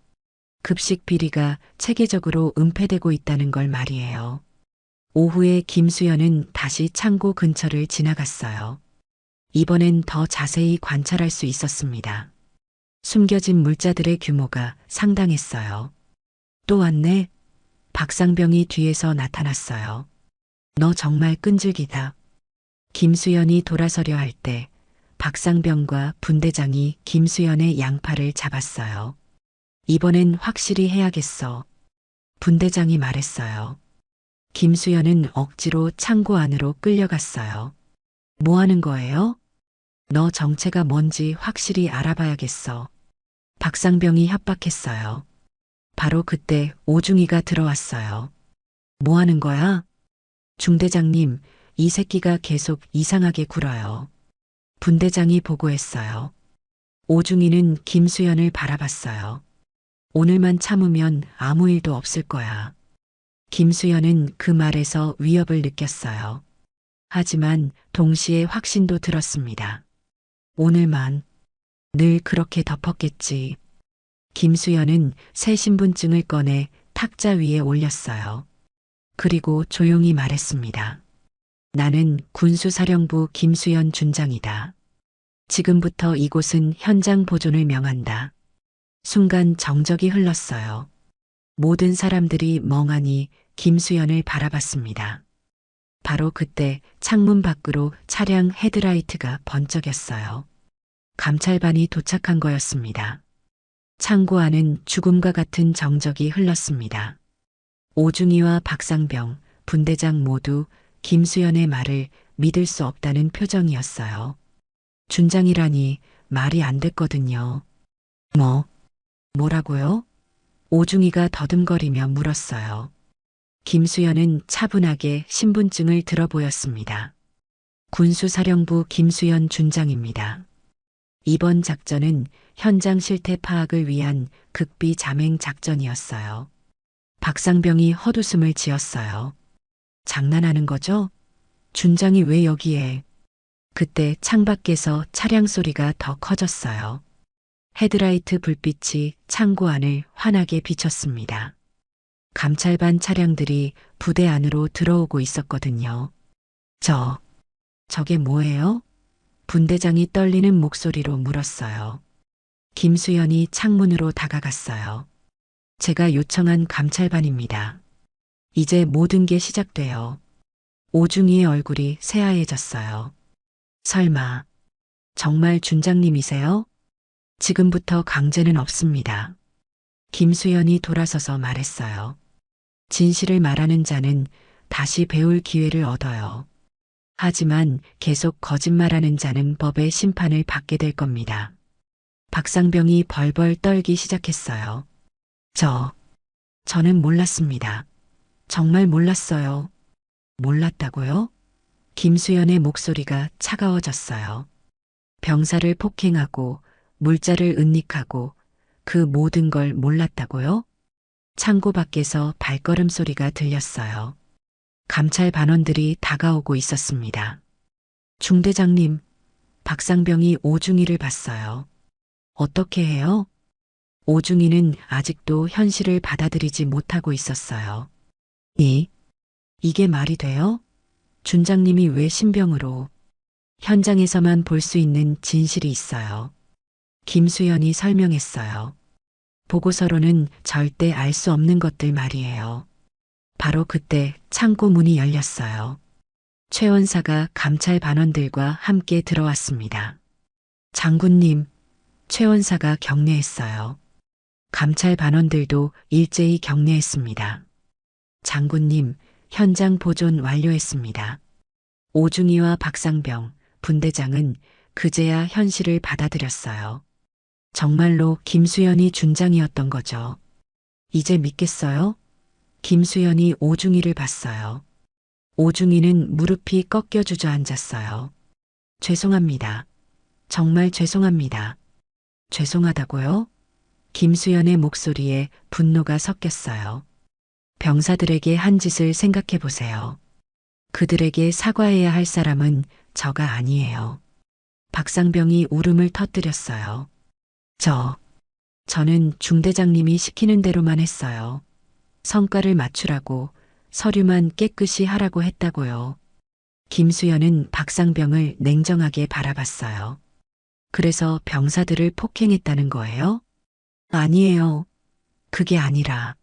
급식 비리가 체계적으로 은폐되고 있다는 걸 말이에요. 오후에 김수연은 다시 창고 근처를 지나갔어요. 이번엔 더 자세히 관찰할 수 있었습니다. 숨겨진 물자들의 규모가 상당했어요. 또 왔네. 박상병이 뒤에서 나타났어요. 너 정말 끈질기다. 김수연이 돌아서려 할 때 박상병과 분대장이 김수연의 양팔을 잡았어요. 이번엔 확실히 해야겠어. 분대장이 말했어요. 김수연은 억지로 창고 안으로 끌려갔어요. 뭐 하는 거예요? 너 정체가 뭔지 확실히 알아봐야겠어. 박상병이 협박했어요. 바로 그때 오중이가 들어왔어요. 뭐 하는 거야? 중대장님, 이 새끼가 계속 이상하게 굴어요. 분대장이 보고했어요. 오중이는 김수연을 바라봤어요. 오늘만 참으면 아무 일도 없을 거야. 김수연은 그 말에서 위협을 느꼈어요. 하지만 동시에 확신도 들었습니다. 오늘만. 늘 그렇게 덮었겠지. 김수연은 새 신분증을 꺼내 탁자 위에 올렸어요. 그리고 조용히 말했습니다. 나는 군수사령부 김수연 준장이다. 지금부터 이곳은 현장 보존을 명한다. 순간 정적이 흘렀어요. 모든 사람들이 멍하니 김수연을 바라봤습니다. 바로 그때 창문 밖으로 차량 헤드라이트가 번쩍였어요. 감찰반이 도착한 거였습니다. 창고 안은 죽음과 같은 정적이 흘렀습니다. 오중이와 박상병, 분대장 모두 김수연의 말을 믿을 수 없다는 표정이었어요. 준장이라니 말이 안 됐거든요. 뭐라고요? 오중이가 더듬거리며 물었어요. 김수연은 차분하게 신분증을 들어보였습니다. 군수사령부 김수연 준장입니다. 이번 작전은 현장 실태 파악을 위한 극비 잠행 작전이었어요. 박상병이 헛웃음을 지었어요. 장난하는 거죠? 준장이 왜 여기에? 그때 창밖에서 차량 소리가 더 커졌어요. 헤드라이트 불빛이 창고 안을 환하게 비쳤습니다. 감찰반 차량들이 부대 안으로 들어오고 있었거든요. 저게 뭐예요? 분대장이 떨리는 목소리로 물었어요. 김수연이 창문으로 다가갔어요. 제가 요청한 감찰반입니다. 이제 모든 게 시작돼요. 오중이의 얼굴이 새하얘졌어요. 설마, 정말 준장님이세요? 지금부터 강제는 없습니다. 김수연이 돌아서서 말했어요. 진실을 말하는 자는 다시 배울 기회를 얻어요. 하지만 계속 거짓말하는 자는 법의 심판을 받게 될 겁니다. 박상병이 벌벌 떨기 시작했어요. 저는 몰랐습니다. 정말 몰랐어요. 몰랐다고요? 김수연의 목소리가 차가워졌어요. 병사를 폭행하고 물자를 은닉하고 그 모든 걸 몰랐다고요? 창고 밖에서 발걸음 소리가 들렸어요. 감찰 반원들이 다가오고 있었습니다. 중대장님, 박상병이 오중이를 봤어요. 어떻게 해요? 오중이는 아직도 현실을 받아들이지 못하고 있었어요. 이게 말이 돼요? 준장님이 왜 신병으로? 현장에서만 볼 수 있는 진실이 있어요. 김수연이 설명했어요. 보고서로는 절대 알 수 없는 것들 말이에요. 바로 그때 창고 문이 열렸어요. 최 원사가 감찰 반원들과 함께 들어왔습니다. 장군님, 최 원사가 격려했어요. 감찰 반원들도 일제히 격려했습니다. 장군님, 현장 보존 완료했습니다. 오중이와 박상병, 분대장은 그제야 현실을 받아들였어요. 정말로 김수연이 준장이었던 거죠. 이제 믿겠어요? 김수연이 오중이를 봤어요. 오중이는 무릎이 꺾여 주저앉았어요. 죄송합니다. 정말 죄송합니다. 죄송하다고요? 김수연의 목소리에 분노가 섞였어요. 병사들에게 한 짓을 생각해 보세요. 그들에게 사과해야 할 사람은 저가 아니에요. 박상병이 울음을 터뜨렸어요. 저는 중대장님이 시키는 대로만 했어요. 성과를 맞추라고, 서류만 깨끗이 하라고 했다고요. 김수연은 박상병을 냉정하게 바라봤어요. 그래서 병사들을 폭행했다는 거예요? 아니에요. 그게 아니라.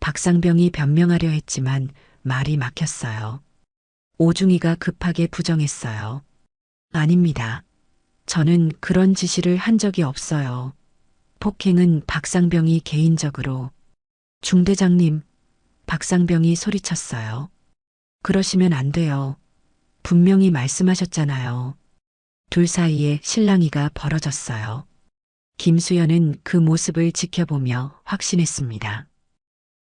박상병이 변명하려 했지만 말이 막혔어요. 오중이가 급하게 부정했어요. 아닙니다. 저는 그런 지시를 한 적이 없어요. 폭행은 박상병이 개인적으로. 중대장님, 박상병이 소리쳤어요. 그러시면 안 돼요. 분명히 말씀하셨잖아요. 둘 사이에 실랑이가 벌어졌어요. 김수연은 그 모습을 지켜보며 확신했습니다.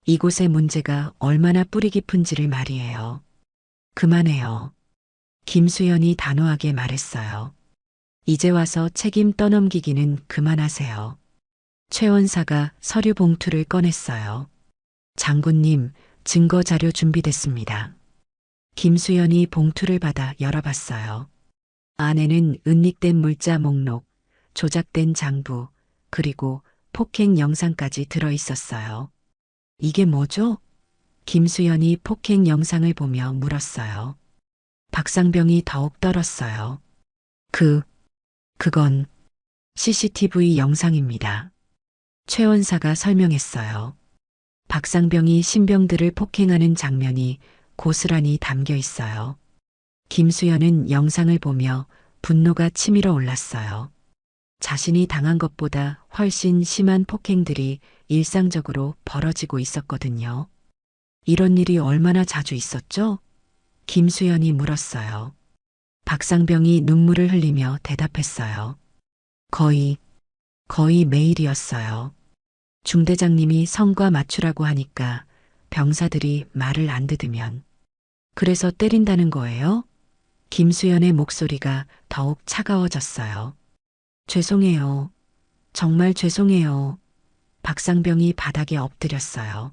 이곳의 문제가 얼마나 뿌리 깊은지를 말이에요. 그만해요. 김수연이 단호하게 말했어요. 이제 와서 책임 떠넘기기는 그만하세요. 최 원사가 서류 봉투를 꺼냈어요. 장군님, 증거 자료 준비됐습니다. 김수연이 봉투를 받아 열어봤어요. 안에는 은닉된 물자 목록, 조작된 장부, 그리고 폭행 영상까지 들어있었어요. 이게 뭐죠? 김수연이 폭행 영상을 보며 물었어요. 박상병이 더욱 떨었어요. 그건 CCTV 영상입니다. 최 원사가 설명했어요. 박상병이 신병들을 폭행하는 장면이 고스란히 담겨 있어요. 김수연은 영상을 보며 분노가 치밀어 올랐어요. 자신이 당한 것보다 훨씬 심한 폭행들이 일상적으로 벌어지고 있었거든요. 이런 일이 얼마나 자주 있었죠? 김수연이 물었어요. 박상병이 눈물을 흘리며 대답했어요. 거의 매일이었어요. 중대장님이 성과 맞추라고 하니까 병사들이 말을 안 듣으면. 그래서 때린다는 거예요? 김수연의 목소리가 더욱 차가워졌어요. 죄송해요. 정말 죄송해요. 박상병이 바닥에 엎드렸어요.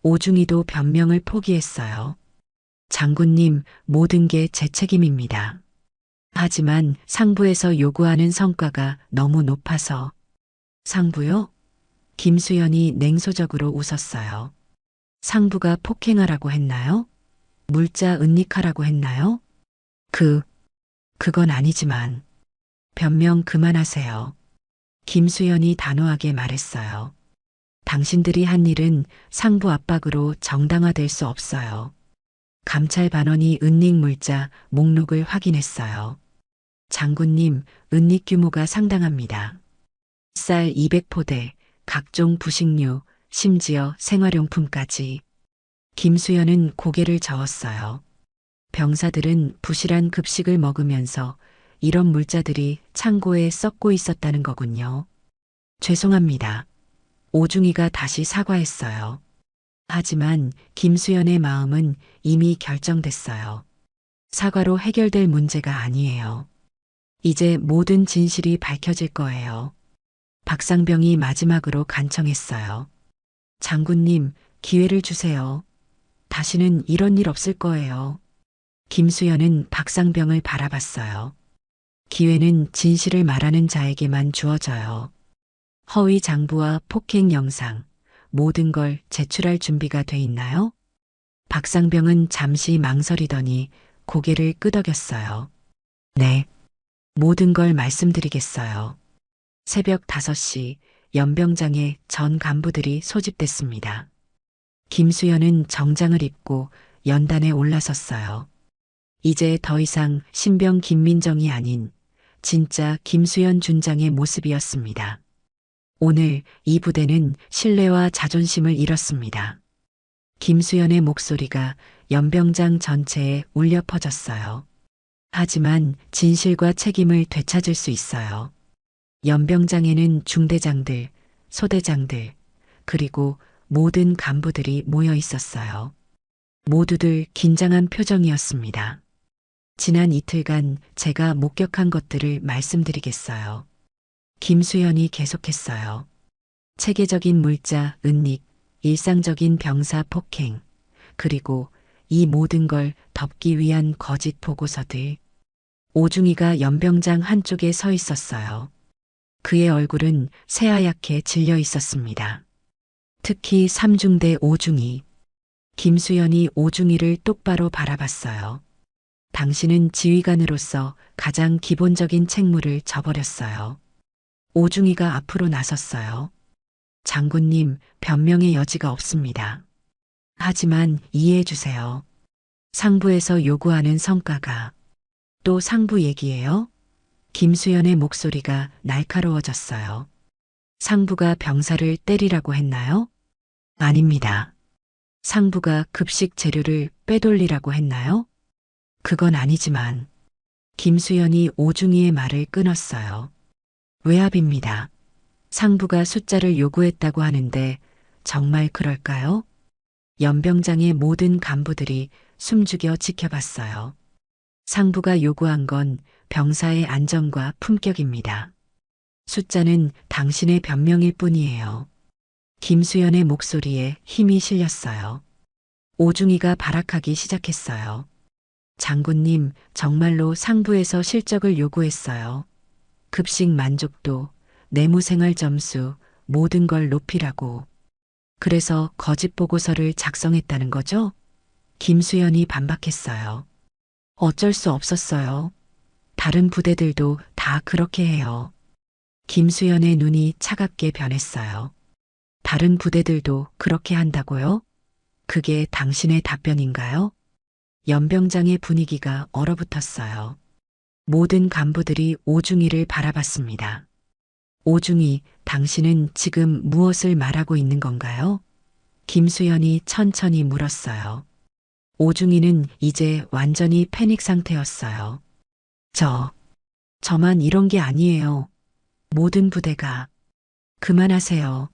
오중이도 변명을 포기했어요. 장군님, 모든 게 제 책임입니다. 하지만 상부에서 요구하는 성과가 너무 높아서. 상부요? 김수연이 냉소적으로 웃었어요. 상부가 폭행하라고 했나요? 물자 은닉하라고 했나요? 그건 아니지만. 변명 그만하세요. 김수연이 단호하게 말했어요. 당신들이 한 일은 상부 압박으로 정당화될 수 없어요. 감찰 반원이 은닉 물자 목록을 확인했어요. 장군님, 은닉 규모가 상당합니다. 쌀 200포대, 각종 부식류, 심지어 생활용품까지. 김수연은 고개를 저었어요. 병사들은 부실한 급식을 먹으면서 이런 물자들이 창고에 썩고 있었다는 거군요. 죄송합니다. 오중이가 다시 사과했어요. 하지만 김수연의 마음은 이미 결정됐어요. 사과로 해결될 문제가 아니에요. 이제 모든 진실이 밝혀질 거예요. 박상병이 마지막으로 간청했어요. 장군님, 기회를 주세요. 다시는 이런 일 없을 거예요. 김수연은 박상병을 바라봤어요. 기회는 진실을 말하는 자에게만 주어져요. 허위 장부와 폭행 영상, 모든 걸 제출할 준비가 돼 있나요? 박상병은 잠시 망설이더니 고개를 끄덕였어요. 네, 모든 걸 말씀드리겠어요. 새벽 5시 연병장에 전 간부들이 소집됐습니다. 김수현은 정장을 입고 연단에 올라섰어요. 이제 더 이상 신병 김민정이 아닌 진짜 김수현 준장의 모습이었습니다. 오늘 이 부대는 신뢰와 자존심을 잃었습니다. 김수현의 목소리가 연병장 전체에 울려 퍼졌어요. 하지만 진실과 책임을 되찾을 수 있어요. 연병장에는 중대장들, 소대장들, 그리고 모든 간부들이 모여 있었어요. 모두들 긴장한 표정이었습니다. 지난 이틀간 제가 목격한 것들을 말씀드리겠어요. 김수현이 계속했어요. 체계적인 물자, 은닉, 일상적인 병사 폭행, 그리고 이 모든 걸 덮기 위한 거짓 보고서들. 오중이가 연병장 한쪽에 서 있었어요. 그의 얼굴은 새하얗게 질려 있었습니다. 특히 3중대 오중이. 김수현이 오중이를 똑바로 바라봤어요. 당신은 지휘관으로서 가장 기본적인 책무를 저버렸어요. 오중이가 앞으로 나섰어요. 장군님, 변명의 여지가 없습니다. 하지만 이해해 주세요. 상부에서 요구하는 성과가 또 상부 얘기예요? 김수현의 목소리가 날카로워졌어요. 상부가 병사를 때리라고 했나요? 아닙니다. 상부가 급식 재료를 빼돌리라고 했나요? 그건 아니지만 김수현이 오중이의 말을 끊었어요. 외압입니다. 상부가 숫자를 요구했다고 하는데 정말 그럴까요? 연병장의 모든 간부들이 숨죽여 지켜봤어요. 상부가 요구한 건 병사의 안전과 품격입니다. 숫자는 당신의 변명일 뿐이에요. 김수현의 목소리에 힘이 실렸어요. 오중이가 발악하기 시작했어요. 장군님, 정말로 상부에서 실적을 요구했어요. 급식 만족도, 내무생활 점수, 모든 걸 높이라고. 그래서 거짓 보고서를 작성했다는 거죠? 김수현이 반박했어요. 어쩔 수 없었어요. 다른 부대들도 다 그렇게 해요. 김수현의 눈이 차갑게 변했어요. 다른 부대들도 그렇게 한다고요? 그게 당신의 답변인가요? 연병장의 분위기가 얼어붙었어요. 모든 간부들이 오중이를 바라봤습니다. 오중이, 당신은 지금 무엇을 말하고 있는 건가요? 김수현이 천천히 물었어요. 오중이는 이제 완전히 패닉 상태였어요. 저만 이런 게 아니에요. 모든 부대가. 그만하세요.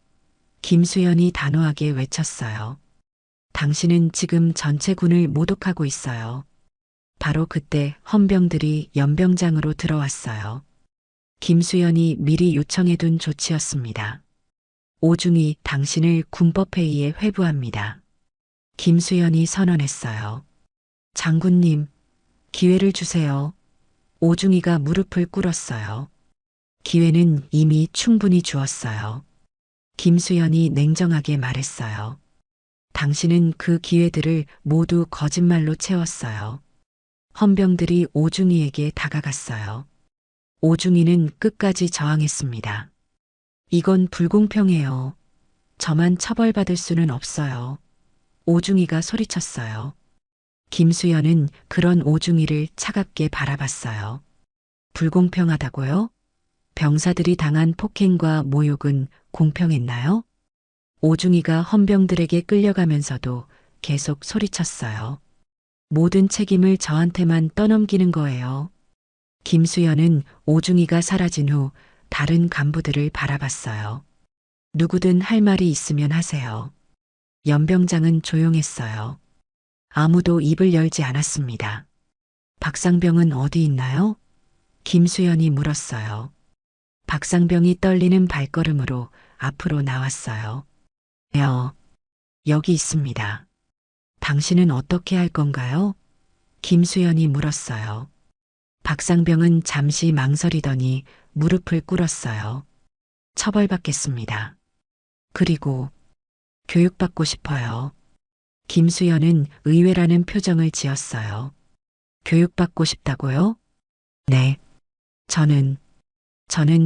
김수현이 단호하게 외쳤어요. 당신은 지금 전체 군을 모독하고 있어요. 바로 그때 헌병들이 연병장으로 들어왔어요. 김수현이 미리 요청해둔 조치였습니다. 오중이 당신을 군법회의에 회부합니다. 김수현이 선언했어요. 장군님, 기회를 주세요. 오중이가 무릎을 꿇었어요. 기회는 이미 충분히 주었어요. 김수현이 냉정하게 말했어요. 당신은 그 기회들을 모두 거짓말로 채웠어요. 헌병들이 오중이에게 다가갔어요. 오중이는 끝까지 저항했습니다. 이건 불공평해요. 저만 처벌받을 수는 없어요. 오중이가 소리쳤어요. 김수현은 그런 오중이를 차갑게 바라봤어요. 불공평하다고요? 병사들이 당한 폭행과 모욕은 공평했나요? 오중이가 헌병들에게 끌려가면서도 계속 소리쳤어요. 모든 책임을 저한테만 떠넘기는 거예요. 김수현은 오중이가 사라진 후 다른 간부들을 바라봤어요. 누구든 할 말이 있으면 하세요. 연병장은 조용했어요. 아무도 입을 열지 않았습니다. 박상병은 어디 있나요? 김수현이 물었어요. 박상병이 떨리는 발걸음으로 앞으로 나왔어요. 여기 있습니다. 당신은 어떻게 할 건가요? 김수현이 물었어요. 박상병은 잠시 망설이더니 무릎을 꿇었어요. 처벌받겠습니다. 그리고 교육받고 싶어요. 김수연은 의외라는 표정을 지었어요. 교육받고 싶다고요? 네. 저는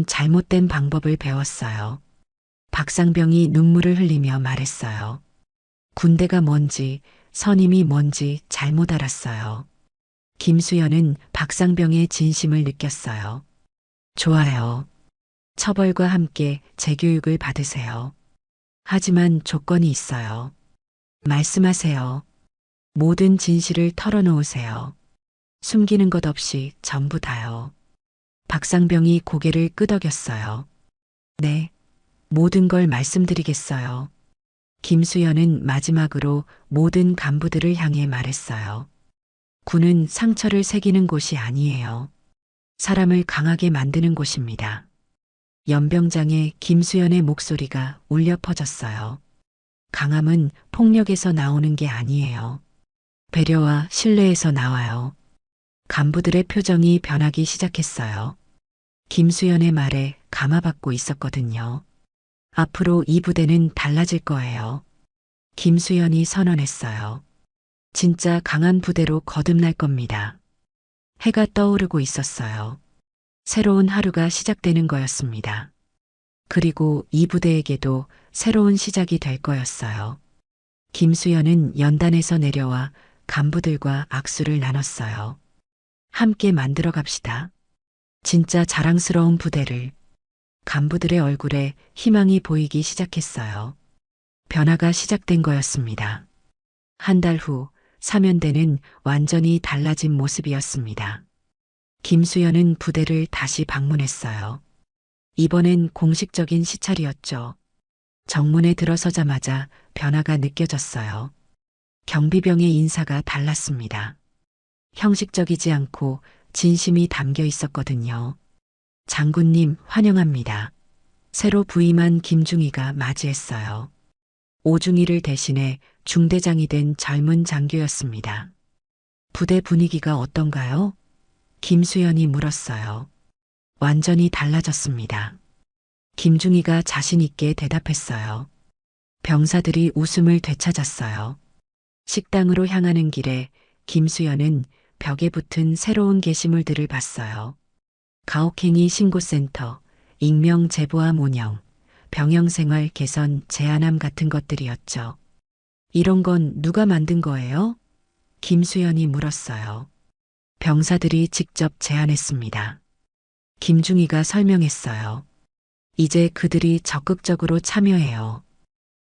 잘못된 방법을 배웠어요. 박상병이 눈물을 흘리며 말했어요. 군대가 뭔지, 선임이 뭔지 잘못 알았어요. 김수연은 박상병의 진심을 느꼈어요. 좋아요. 처벌과 함께 재교육을 받으세요. 하지만 조건이 있어요. 말씀하세요. 모든 진실을 털어놓으세요. 숨기는 것 없이 전부 다요. 박상병이 고개를 끄덕였어요. 네, 모든 걸 말씀드리겠어요. 김수연은 마지막으로 모든 간부들을 향해 말했어요. 군은 상처를 새기는 곳이 아니에요. 사람을 강하게 만드는 곳입니다. 연병장에 김수연의 목소리가 울려 퍼졌어요. 강함은 폭력에서 나오는 게 아니에요. 배려와 신뢰에서 나와요. 간부들의 표정이 변하기 시작했어요. 김수연의 말에 감아받고 있었거든요. 앞으로 이 부대는 달라질 거예요. 김수연이 선언했어요. 진짜 강한 부대로 거듭날 겁니다. 해가 떠오르고 있었어요. 새로운 하루가 시작되는 거였습니다. 그리고 이 부대에게도 새로운 시작이 될 거였어요. 김수연은 연단에서 내려와 간부들과 악수를 나눴어요. 함께 만들어 갑시다. 진짜 자랑스러운 부대를. 간부들의 얼굴에 희망이 보이기 시작했어요. 변화가 시작된 거였습니다. 한 달 후 사면대는 완전히 달라진 모습이었습니다. 김수연은 부대를 다시 방문했어요. 이번엔 공식적인 시찰이었죠. 정문에 들어서자마자 변화가 느껴졌어요. 경비병의 인사가 달랐습니다. 형식적이지 않고 진심이 담겨 있었거든요. 장군님 환영합니다. 새로 부임한 김중희가 맞이했어요. 오중희를 대신해 중대장이 된 젊은 장교였습니다. 부대 분위기가 어떤가요? 김수연이 물었어요. 완전히 달라졌습니다. 김중희가 자신 있게 대답했어요. 병사들이 웃음을 되찾았어요. 식당으로 향하는 길에 김수연은 벽에 붙은 새로운 게시물들을 봤어요. 가혹행위 신고센터, 익명 제보함 운영, 병영생활 개선 제한함 같은 것들이었죠. 이런 건 누가 만든 거예요? 김수연이 물었어요. 병사들이 직접 제안했습니다. 김중희가 설명했어요. 이제 그들이 적극적으로 참여해요.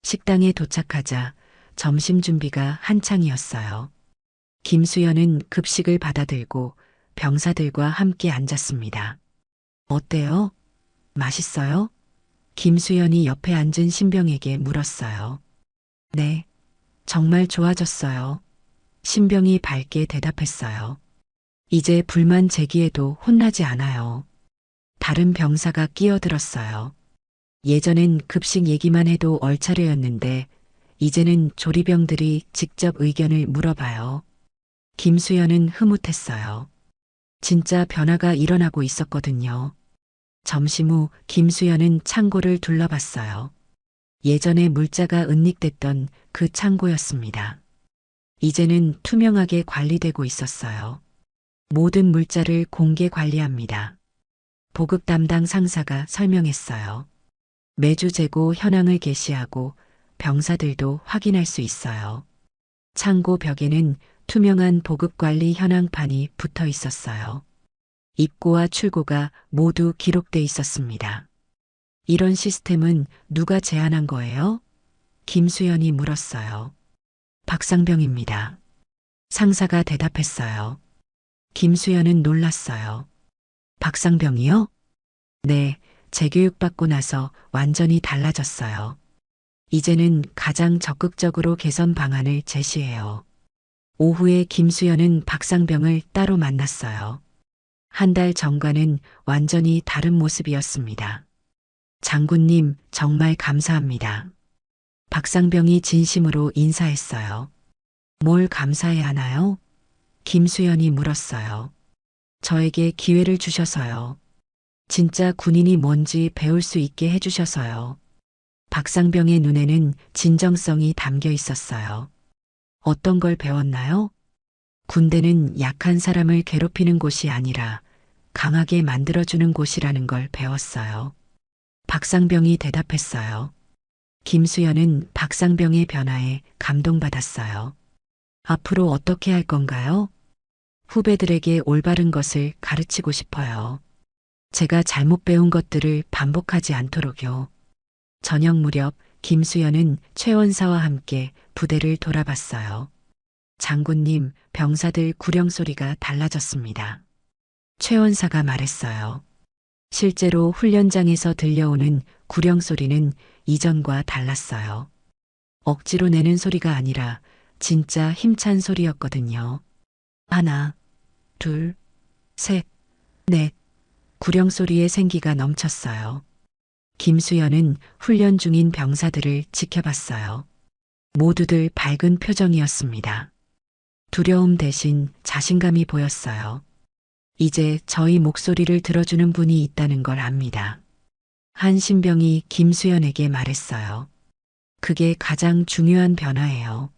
식당에 도착하자 점심 준비가 한창이었어요. 김수연은 급식을 받아들고 병사들과 함께 앉았습니다. 어때요? 맛있어요? 김수연이 옆에 앉은 신병에게 물었어요. 네, 정말 좋아졌어요. 신병이 밝게 대답했어요. 이제 불만 제기에도 혼나지 않아요. 다른 병사가 끼어들었어요. 예전엔 급식 얘기만 해도 얼차려였는데 이제는 조리병들이 직접 의견을 물어봐요. 김수연은 흐뭇했어요. 진짜 변화가 일어나고 있었거든요. 점심 후 김수연은 창고를 둘러봤어요. 예전에 물자가 은닉됐던 그 창고였습니다. 이제는 투명하게 관리되고 있었어요. 모든 물자를 공개 관리합니다. 보급 담당 상사가 설명했어요. 매주 재고 현황을 게시하고 병사들도 확인할 수 있어요. 창고 벽에는 투명한 보급관리 현황판이 붙어 있었어요. 입고와 출고가 모두 기록돼 있었습니다. 이런 시스템은 누가 제안한 거예요? 김수연이 물었어요. 박상병입니다. 상사가 대답했어요. 김수연은 놀랐어요. 박상병이요? 네, 재교육받고 나서 완전히 달라졌어요. 이제는 가장 적극적으로 개선 방안을 제시해요. 오후에 김수연은 박상병을 따로 만났어요. 한 달 전과는 완전히 다른 모습이었습니다. 장군님, 정말 감사합니다. 박상병이 진심으로 인사했어요. 뭘 감사해야 하나요? 김수연이 물었어요. 저에게 기회를 주셔서요. 진짜 군인이 뭔지 배울 수 있게 해주셔서요. 박상병의 눈에는 진정성이 담겨 있었어요. 어떤 걸 배웠나요? 군대는 약한 사람을 괴롭히는 곳이 아니라 강하게 만들어주는 곳이라는 걸 배웠어요. 박상병이 대답했어요. 김수연은 박상병의 변화에 감동받았어요. 앞으로 어떻게 할 건가요? 후배들에게 올바른 것을 가르치고 싶어요. 제가 잘못 배운 것들을 반복하지 않도록요. 저녁 무렵 김수연은 최원사와 함께 부대를 돌아봤어요. 장군님, 병사들 구령 소리가 달라졌습니다. 최원사가 말했어요. 실제로 훈련장에서 들려오는 구령 소리는 이전과 달랐어요. 억지로 내는 소리가 아니라 진짜 힘찬 소리였거든요. 하나, 둘, 셋, 넷. 구령 소리에 생기가 넘쳤어요. 김수연은 훈련 중인 병사들을 지켜봤어요. 모두들 밝은 표정이었습니다. 두려움 대신 자신감이 보였어요. 이제 저희 목소리를 들어주는 분이 있다는 걸 압니다. 한 신병이 김수연에게 말했어요. 그게 가장 중요한 변화예요.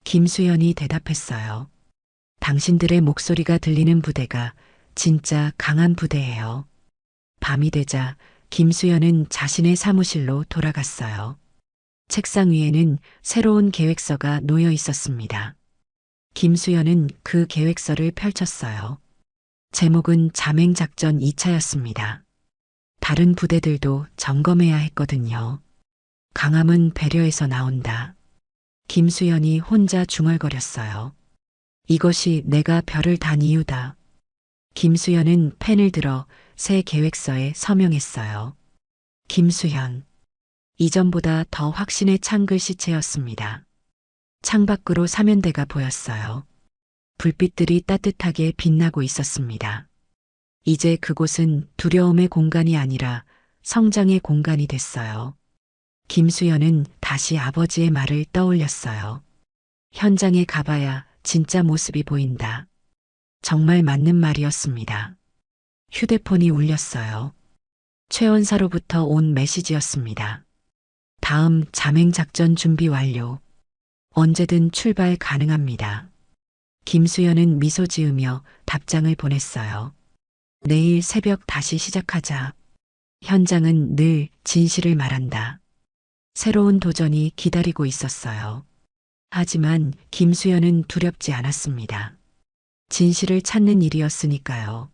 김수연이 대답했어요. 당신들의 목소리가 들리는 부대가 진짜 강한 부대예요. 밤이 되자 김수연은 자신의 사무실로 돌아갔어요. 책상 위에는 새로운 계획서가 놓여 있었습니다. 김수연은 그 계획서를 펼쳤어요. 제목은 잠행작전 2차였습니다. 다른 부대들도 점검해야 했거든요. 강함은 배려에서 나온다. 김수연이 혼자 중얼거렸어요. 이것이 내가 별을 단 이유다. 김수연은 펜을 들어 새 계획서에 서명했어요. 김수연. 이전보다 더 확신에 찬 글씨체였습니다. 창밖으로 사면대가 보였어요. 불빛들이 따뜻하게 빛나고 있었습니다. 이제 그곳은 두려움의 공간이 아니라 성장의 공간이 됐어요. 김수연은 다시 아버지의 말을 떠올렸어요. 현장에 가봐야 진짜 모습이 보인다. 정말 맞는 말이었습니다. 휴대폰이 울렸어요. 최원사로부터 온 메시지였습니다. 다음 잠행작전 준비 완료. 언제든 출발 가능합니다. 김수연은 미소 지으며 답장을 보냈어요. 내일 새벽 다시 시작하자. 현장은 늘 진실을 말한다. 새로운 도전이 기다리고 있었어요. 하지만 김수연은 두렵지 않았습니다. 진실을 찾는 일이었으니까요.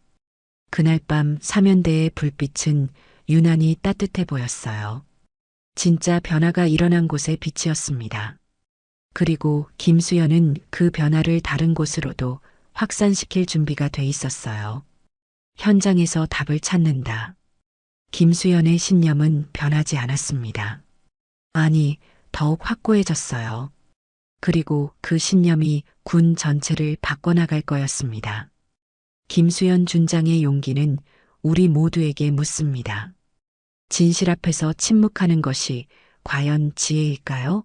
그날 밤 사면대의 불빛은 유난히 따뜻해 보였어요. 진짜 변화가 일어난 곳의 빛이었습니다. 그리고 김수연은 그 변화를 다른 곳으로도 확산시킬 준비가 돼 있었어요. 현장에서 답을 찾는다. 김수연의 신념은 변하지 않았습니다. 아니, 더욱 확고해졌어요. 그리고 그 신념이 군 전체를 바꿔나갈 거였습니다. 김수연 준장의 용기는 우리 모두에게 묻습니다. 진실 앞에서 침묵하는 것이 과연 지혜일까요?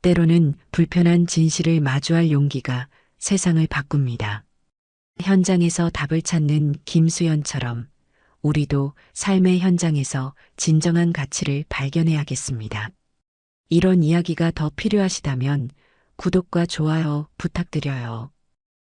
때로는 불편한 진실을 마주할 용기가 세상을 바꿉니다. 현장에서 답을 찾는 김수연처럼 우리도 삶의 현장에서 진정한 가치를 발견해야겠습니다. 이런 이야기가 더 필요하시다면 구독과 좋아요 부탁드려요.